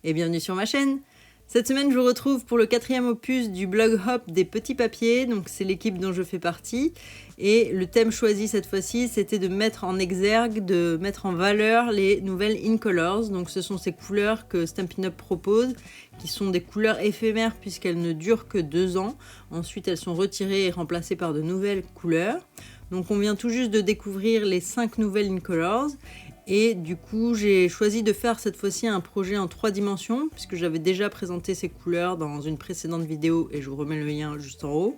et bienvenue sur ma chaîne. Cette semaine, je vous retrouve pour le 4e opus du blog Hop des petits papiers, donc c'est l'équipe dont je fais partie. Et le thème choisi cette fois-ci, c'était de mettre en exergue, de mettre en valeur les nouvelles Incolors. Donc ce sont ces couleurs que Stampin' Up propose, qui sont des couleurs éphémères puisqu'elles ne durent que 2 ans. Ensuite, elles sont retirées et remplacées par de nouvelles couleurs. Donc on vient tout juste de découvrir les 5 nouvelles Incolors. Et du coup, j'ai choisi de faire cette fois-ci un projet en 3 dimensions, puisque j'avais déjà présenté ces couleurs dans une précédente vidéo, et je vous remets le lien juste en haut.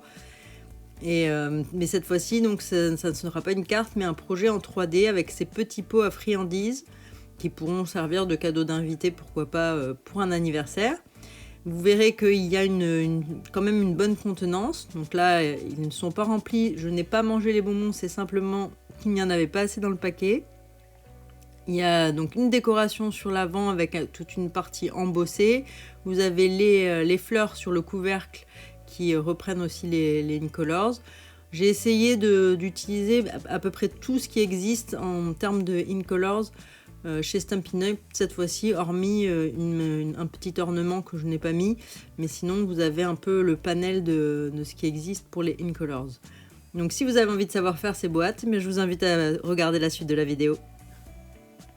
Mais cette fois-ci, donc, ça ne sera pas une carte, mais un projet en 3D avec ces petits pots à friandises, qui pourront servir de cadeau d'invité, pourquoi pas, pour un anniversaire. Vous verrez qu'il y a quand même une bonne contenance. Donc là, ils ne sont pas remplis. Je n'ai pas mangé les bonbons, c'est simplement qu'il n'y en avait pas assez dans le paquet. Il y a donc une décoration sur l'avant avec toute une partie embossée. Vous avez les fleurs sur le couvercle qui reprennent aussi les Incolors. J'ai essayé d'utiliser à peu près tout ce qui existe en termes de Incolors chez Stampin' Up cette fois-ci, hormis un petit ornement que je n'ai pas mis. Mais sinon, vous avez un peu le panel de ce qui existe pour les Incolors. Donc si vous avez envie de savoir faire ces boîtes, mais je vous invite à regarder la suite de la vidéo.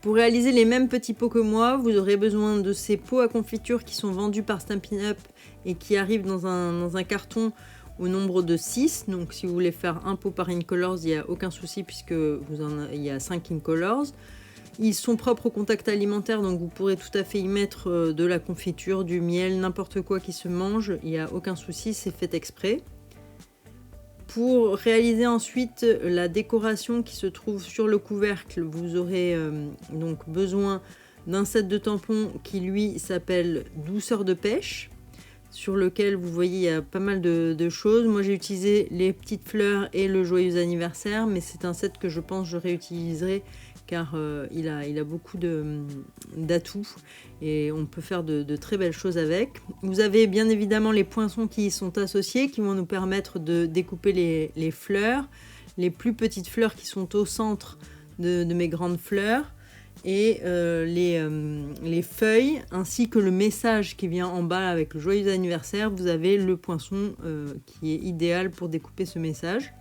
Pour réaliser les mêmes petits pots que moi, vous aurez besoin de ces pots à confiture qui sont vendus par Stampin' Up et qui arrivent dans un carton au nombre de 6. Donc si vous voulez faire un pot par Incolors, il n'y a aucun souci puisque il y a 5 Incolors. Ils sont propres au contact alimentaire, donc vous pourrez tout à fait y mettre de la confiture, du miel, n'importe quoi qui se mange. Il n'y a aucun souci, c'est fait exprès. Pour réaliser ensuite la décoration qui se trouve sur le couvercle, vous aurez donc besoin d'un set de tampons qui lui s'appelle Douceur de pêche, sur lequel vous voyez il y a pas mal de choses. Moi j'ai utilisé les petites fleurs et le joyeux anniversaire, mais c'est un set que je pense je réutiliserai car il a beaucoup d'atouts et on peut faire de très belles choses avec. Vous avez bien évidemment les poinçons qui y sont associés, qui vont nous permettre de découper les fleurs, les plus petites fleurs qui sont au centre de mes grandes fleurs, et les feuilles, ainsi que le message qui vient en bas avec le joyeux anniversaire. Vous avez le poinçon qui est idéal pour découper ce message.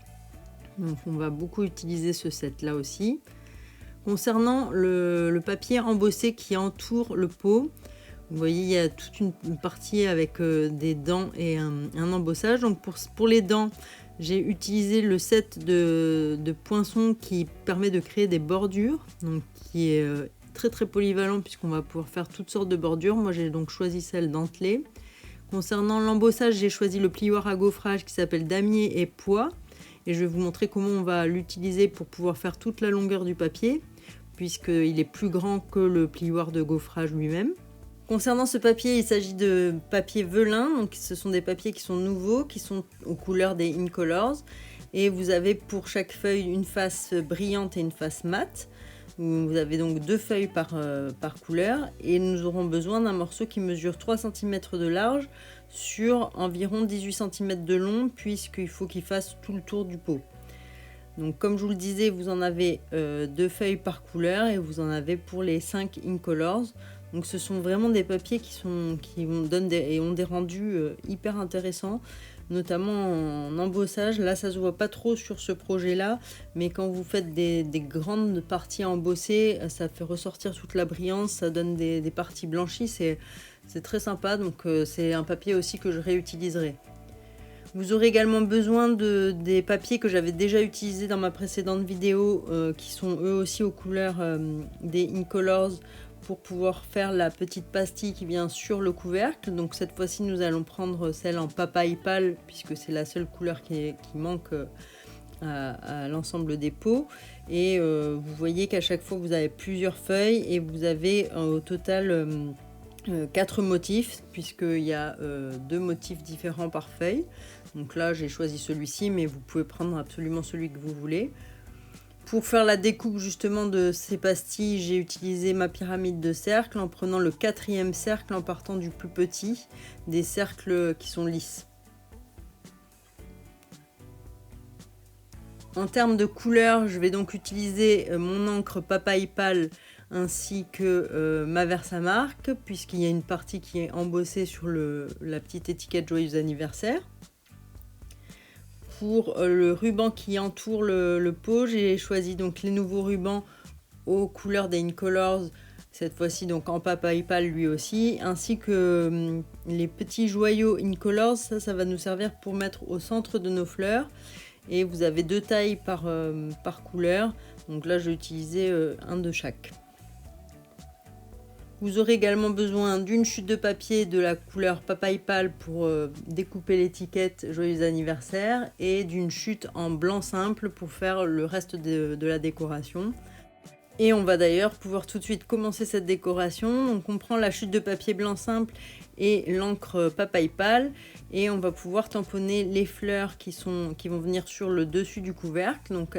Donc on va beaucoup utiliser ce set là aussi. Concernant le papier embossé qui entoure le pot, vous voyez il y a toute une partie avec des dents et un embossage. Donc pour les dents, j'ai utilisé le set de poinçons qui permet de créer des bordures, donc qui est très très polyvalent puisqu'on va pouvoir faire toutes sortes de bordures. Moi j'ai donc choisi celle dentelée. Concernant l'embossage, j'ai choisi le plioir à gaufrage qui s'appelle damier et pois. Et je vais vous montrer comment on va l'utiliser pour pouvoir faire toute la longueur du papier, puisqu'il est plus grand que le plioir de gaufrage lui-même. Concernant ce papier, il s'agit de papier velin, donc ce sont des papiers qui sont nouveaux, qui sont aux couleurs des Incolors. Et vous avez pour chaque feuille une face brillante et une face mate. Vous avez donc 2 feuilles par couleur, et nous aurons besoin d'un morceau qui mesure 3 cm de large sur environ 18 cm de long, puisqu'il faut qu'il fasse tout le tour du pot. Donc comme je vous le disais, vous en avez 2 feuilles par couleur et vous en avez pour les 5 Incolors. Donc ce sont vraiment des papiers qui ont des rendus hyper intéressants, notamment en embossage. Là ça se voit pas trop sur ce projet là, mais quand vous faites des grandes parties embossées, ça fait ressortir toute la brillance, ça donne des parties blanchies, c'est très sympa. Donc c'est un papier aussi que je réutiliserai. Vous aurez également besoin des papiers que j'avais déjà utilisés dans ma précédente vidéo, qui sont eux aussi aux couleurs des Incolors, pour pouvoir faire la petite pastille qui vient sur le couvercle. Donc cette fois-ci nous allons prendre celle en papaye pâle, puisque c'est la seule couleur qui manque à l'ensemble des pots. Et vous voyez qu'à chaque fois vous avez plusieurs feuilles et vous avez au total 4 motifs, puisqu'il y a 2 motifs différents par feuille. Donc là j'ai choisi celui-ci, mais vous pouvez prendre absolument celui que vous voulez. Pour faire la découpe justement de ces pastilles, j'ai utilisé ma pyramide de cercles en prenant le 4e cercle en partant du plus petit, des cercles qui sont lisses. En termes de couleurs, je vais donc utiliser mon encre papaye pâle ainsi que ma Versamark, puisqu'il y a une partie qui est embossée sur la petite étiquette Joyeux anniversaire. Pour le ruban qui entoure le pot, j'ai choisi donc les nouveaux rubans aux couleurs des Incolors, cette fois-ci donc en papaye pâle lui aussi, ainsi que les petits joyaux Incolors. Ça va nous servir pour mettre au centre de nos fleurs. Et vous avez 2 tailles par couleur, donc là j'ai utilisé un de chaque. Vous aurez également besoin d'une chute de papier de la couleur papaye pâle pour découper l'étiquette Joyeux anniversaire, et d'une chute en blanc simple pour faire le reste de la décoration. Et on va d'ailleurs pouvoir tout de suite commencer cette décoration. Donc on prend la chute de papier blanc simple et l'encre papaye pâle, et on va pouvoir tamponner les fleurs qui vont venir sur le dessus du couvercle. Donc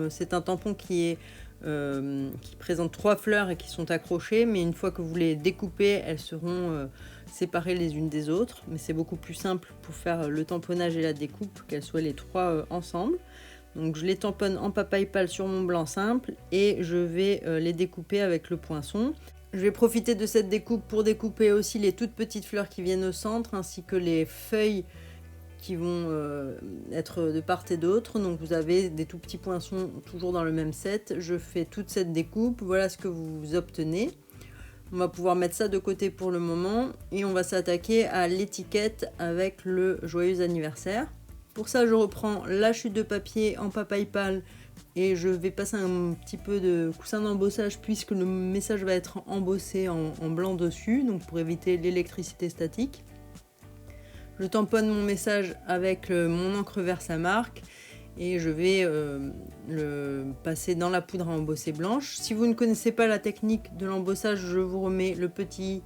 c'est un tampon qui présente 3 fleurs et qui sont accrochées, mais une fois que vous les découpez, elles seront séparées les unes des autres. Mais c'est beaucoup plus simple pour faire le tamponnage et la découpe qu'elles soient les 3 ensemble. Donc je les tamponne en papaye pâle sur mon blanc simple et je vais les découper avec le poinçon. Je vais profiter de cette découpe pour découper aussi les toutes petites fleurs qui viennent au centre, ainsi que les feuilles qui vont être de part et d'autre. Donc vous avez des tout petits poinçons toujours dans le même set. Je fais toute cette découpe, voilà ce que vous obtenez. On va pouvoir mettre ça de côté pour le moment et on va s'attaquer à l'étiquette avec le Joyeux anniversaire. Pour ça, je reprends la chute de papier en papaye pâle et je vais passer un petit peu de coussin d'embossage, puisque le message va être embossé en blanc dessus, donc pour éviter l'électricité statique. Je tamponne mon message avec mon encre Versamark et je vais le passer dans la poudre à embosser blanche. Si vous ne connaissez pas la technique de l'embossage, je vous remets le petit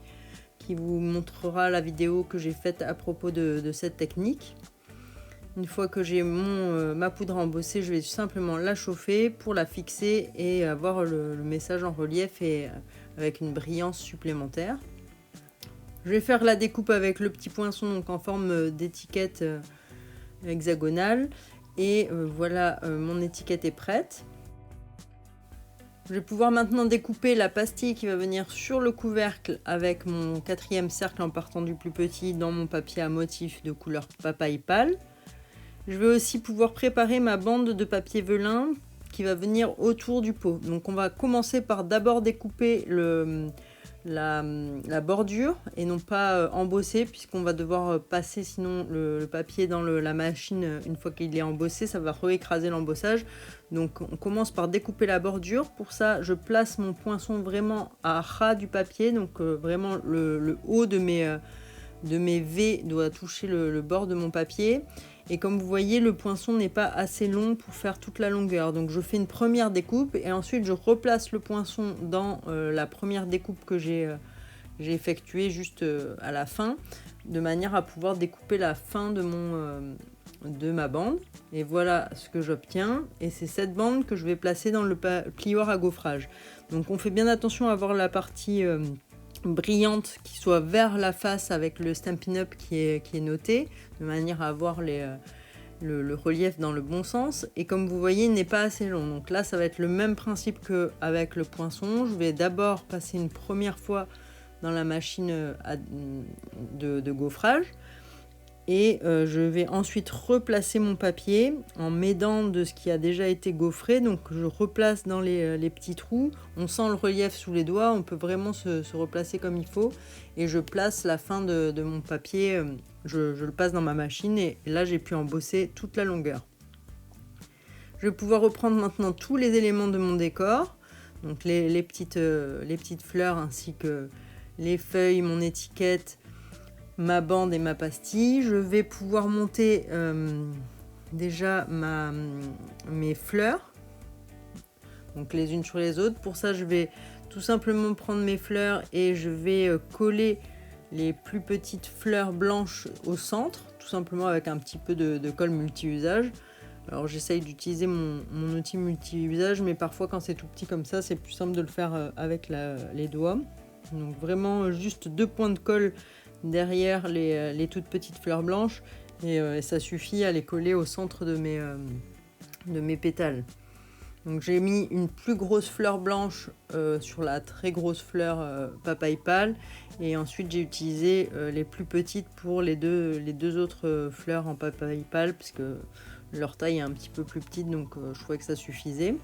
qui vous montrera la vidéo que j'ai faite à propos de cette technique. Une fois que j'ai ma poudre embossée, je vais simplement la chauffer pour la fixer et avoir le message en relief et avec une brillance supplémentaire. Je vais faire la découpe avec le petit poinçon, donc en forme d'étiquette hexagonale. Et voilà, mon étiquette est prête. Je vais pouvoir maintenant découper la pastille qui va venir sur le couvercle avec mon 4e cercle en partant du plus petit dans mon papier à motif de couleur papaye pâle. Je vais aussi pouvoir préparer ma bande de papier velin qui va venir autour du pot. Donc on va commencer par d'abord découper la bordure et non pas embosser, puisqu'on va devoir passer sinon le papier dans la machine. Une fois qu'il est embossé, ça va réécraser l'embossage. Donc on commence par découper la bordure. Pour ça, je place mon poinçon vraiment à ras du papier, donc vraiment le haut de mes V doit toucher le bord de mon papier. Et comme vous voyez, le poinçon n'est pas assez long pour faire toute la longueur. Donc je fais une première découpe et ensuite je replace le poinçon dans la première découpe que j'ai effectuée juste à la fin, de manière à pouvoir découper la fin de ma bande. Et voilà ce que j'obtiens. Et c'est cette bande que je vais placer dans le plioir à gaufrage. Donc on fait bien attention à avoir la partie brillante qui soit vers la face avec le Stampin' Up qui est noté, de manière à avoir le relief dans le bon sens. Et comme vous voyez, il n'est pas assez long. Donc là, ça va être le même principe qu'avec le poinçon. Je vais d'abord passer une première fois dans la machine de gaufrage. Et je vais ensuite replacer mon papier en m'aidant de ce qui a déjà été gaufré. Donc je replace dans les petits trous. On sent le relief sous les doigts, on peut vraiment se replacer comme il faut. Et je place la fin de mon papier, je le passe dans ma machine et là j'ai pu embosser toute la longueur. Je vais pouvoir reprendre maintenant tous les éléments de mon décor. Donc les petites fleurs ainsi que les feuilles, mon étiquette, ma bande et ma pastille. Je vais pouvoir monter déjà mes fleurs, donc les unes sur les autres. Pour ça, je vais tout simplement prendre mes fleurs et je vais coller les plus petites fleurs blanches au centre, tout simplement avec un petit peu de colle multi-usage. Alors j'essaye d'utiliser mon outil multi-usage, mais parfois quand c'est tout petit comme ça, c'est plus simple de le faire avec les doigts. Donc vraiment juste 2 points de colle derrière les toutes petites fleurs blanches et ça suffit à les coller au centre de mes pétales. Donc j'ai mis une plus grosse fleur blanche sur la très grosse fleur papaye pâle, et ensuite j'ai utilisé les plus petites pour les deux autres fleurs en papaye pâle, puisque leur taille est un petit peu plus petite, donc je trouvais que ça suffisait.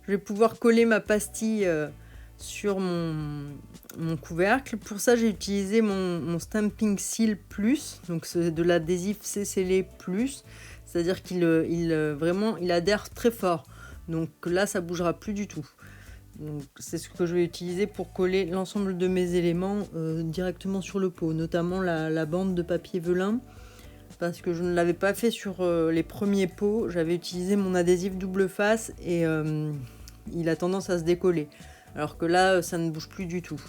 Je vais pouvoir coller ma pastille sur mon couvercle. Pour ça, j'ai utilisé mon Stamping Seal Plus, donc c'est de l'adhésif C-scellé Plus, c'est-à-dire il adhère très fort. Donc là, ça bougera plus du tout. Donc c'est ce que je vais utiliser pour coller l'ensemble de mes éléments directement sur le pot, notamment la bande de papier velin, parce que je ne l'avais pas fait sur les premiers pots. J'avais utilisé mon adhésif double face et il a tendance à se décoller. Alors que là, ça ne bouge plus du tout.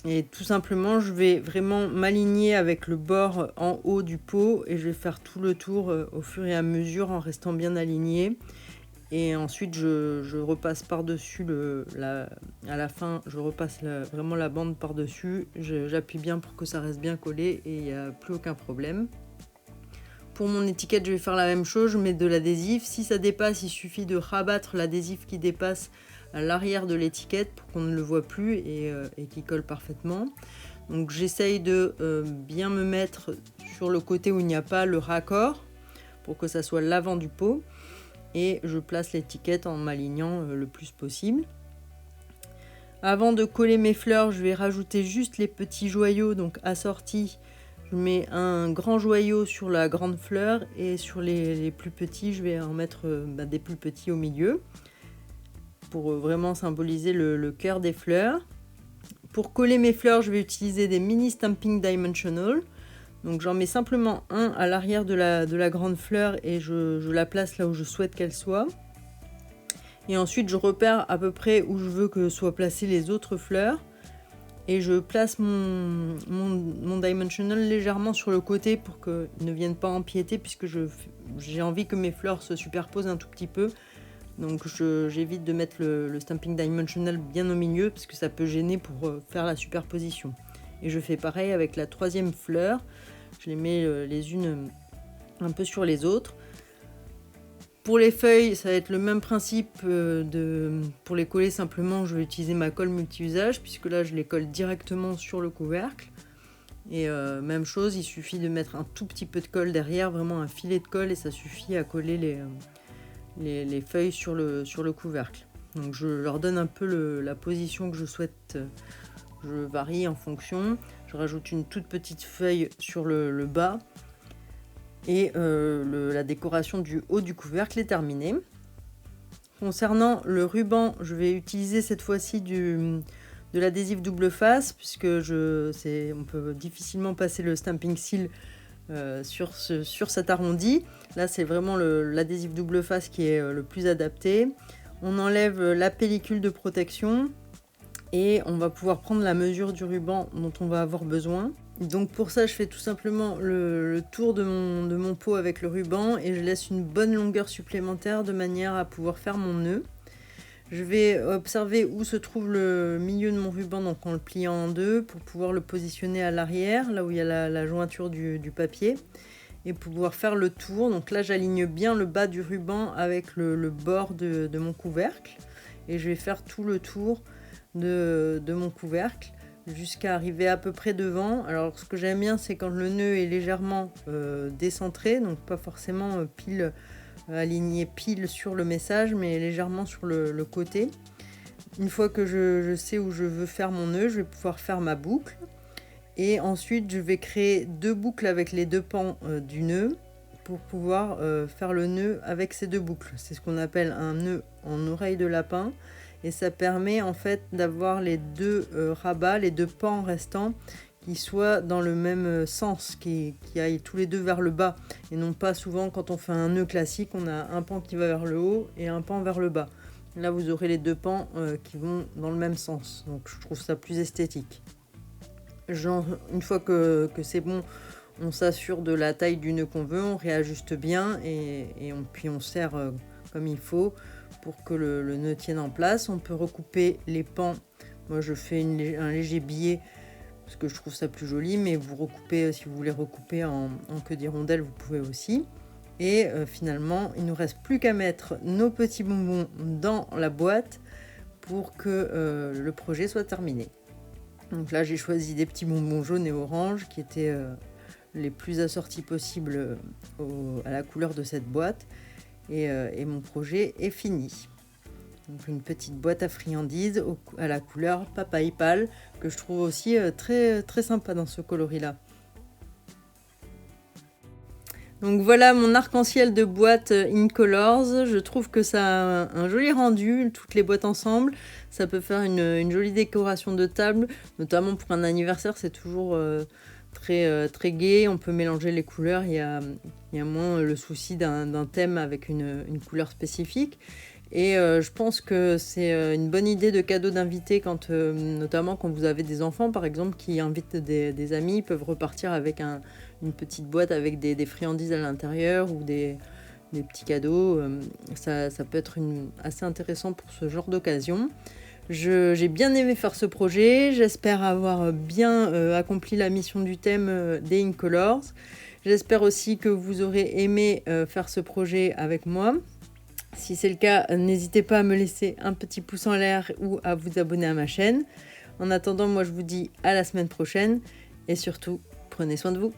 Et tout simplement, je vais vraiment m'aligner avec le bord en haut du pot et je vais faire tout le tour au fur et à mesure en restant bien aligné. Et ensuite, je repasse par-dessus à la fin, je repasse vraiment la bande par-dessus. J'appuie bien pour que ça reste bien collé et il n'y a plus aucun problème. Pour mon étiquette, je vais faire la même chose, je mets de l'adhésif. Si ça dépasse, il suffit de rabattre l'adhésif qui dépasse à l'arrière de l'étiquette pour qu'on ne le voit plus et qu'il colle parfaitement. Donc j'essaye de bien me mettre sur le côté où il n'y a pas le raccord pour que ça soit l'avant du pot. Et je place l'étiquette en m'alignant le plus possible. Avant de coller mes fleurs, je vais rajouter juste les petits joyaux, donc assortis. Je mets un grand joyau sur la grande fleur et sur les plus petits, je vais en mettre des plus petits au milieu pour vraiment symboliser le cœur des fleurs. Pour coller mes fleurs, je vais utiliser des mini Stamping Dimensional. Donc j'en mets simplement un à l'arrière de la grande fleur et je la place là où je souhaite qu'elle soit. Et ensuite je repère à peu près où je veux que soient placées les autres fleurs. Et je place mon dimensional légèrement sur le côté pour qu'ils ne viennent pas empiéter, puisque j'ai envie que mes fleurs se superposent un tout petit peu. Donc j'évite de mettre le Stamping Dimensional bien au milieu, parce que ça peut gêner pour faire la superposition. Et je fais pareil avec la troisième fleur. Je les mets les unes un peu sur les autres. Pour les feuilles, ça va être le même principe. Pour les coller simplement, je vais utiliser ma colle multi-usage, puisque là je les colle directement sur le couvercle. Et même chose, il suffit de mettre un tout petit peu de colle derrière, vraiment un filet de colle, et ça suffit à coller les feuilles sur le couvercle. Donc je leur donne un peu la position que je souhaite. Je varie en fonction. Je rajoute une toute petite feuille sur le bas. Et la décoration du haut du couvercle est terminée. Concernant le ruban, je vais utiliser cette fois-ci de l'adhésif double face, puisque on peut difficilement passer le Stamping Seal sur cet arrondi. Là, c'est vraiment l'adhésif double face qui est le plus adapté. On enlève la pellicule de protection et on va pouvoir prendre la mesure du ruban dont on va avoir besoin. Donc pour ça, je fais tout simplement le tour de mon pot avec le ruban et je laisse une bonne longueur supplémentaire de manière à pouvoir faire mon nœud. Je vais observer où se trouve le milieu de mon ruban, donc en le pliant en deux, pour pouvoir le positionner à l'arrière, là où il y a la jointure du papier, et pouvoir faire le tour. Donc là, j'aligne bien le bas du ruban avec le bord de mon couvercle, et je vais faire tout le tour de mon couvercle jusqu'à arriver à peu près devant. Alors ce que j'aime bien, c'est quand le nœud est légèrement décentré, donc pas forcément aligné pile sur le message, mais légèrement sur le côté. Une fois que je sais où je veux faire mon nœud, je vais pouvoir faire ma boucle, et ensuite je vais créer deux boucles avec les deux pans du nœud pour pouvoir faire le nœud avec ces deux boucles. C'est ce qu'on appelle un nœud en oreille de lapin. Et ça permet en fait d'avoir les deux rabats, les deux pans restants qui soient dans le même sens, qui aillent tous les deux vers le bas. Et non pas souvent quand on fait un nœud classique, on a un pan qui va vers le haut et un pan vers le bas. Là vous aurez les deux pans qui vont dans le même sens. Donc je trouve ça plus esthétique. Une fois que c'est bon, on s'assure de la taille du nœud qu'on veut, on réajuste bien puis on serre comme il faut pour que le nœud tienne en place. On peut recouper les pans. Moi je fais un léger billet parce que je trouve ça plus joli, mais vous recoupez, si vous voulez recouper en queue d'hirondelle, vous pouvez aussi. Et finalement, il ne nous reste plus qu'à mettre nos petits bonbons dans la boîte pour que le projet soit terminé. Donc là, j'ai choisi des petits bonbons jaunes et oranges qui étaient les plus assortis possibles à la couleur de cette boîte. Et mon projet est fini. Donc une petite boîte à friandises à la couleur papaye pâle que je trouve aussi très, très sympa dans ce coloris-là. Donc voilà mon arc-en-ciel de boîte Incolors. Je trouve que ça a un joli rendu, toutes les boîtes ensemble. Ça peut faire une jolie décoration de table, notamment pour un anniversaire, c'est toujours très gai. On peut mélanger les couleurs, il y a moins le souci d'un thème avec une couleur spécifique. Et je pense que c'est une bonne idée de cadeau d'invité, notamment quand vous avez des enfants, par exemple, qui invitent des amis, ils peuvent repartir avec une petite boîte avec des friandises à l'intérieur ou des petits cadeaux. Ça peut être assez intéressant pour ce genre d'occasion. J'ai bien aimé faire ce projet, j'espère avoir bien accompli la mission du thème des Incolors. J'espère aussi que vous aurez aimé faire ce projet avec moi. Si c'est le cas, n'hésitez pas à me laisser un petit pouce en l'air ou à vous abonner à ma chaîne. En attendant, moi je vous dis à la semaine prochaine et surtout, prenez soin de vous.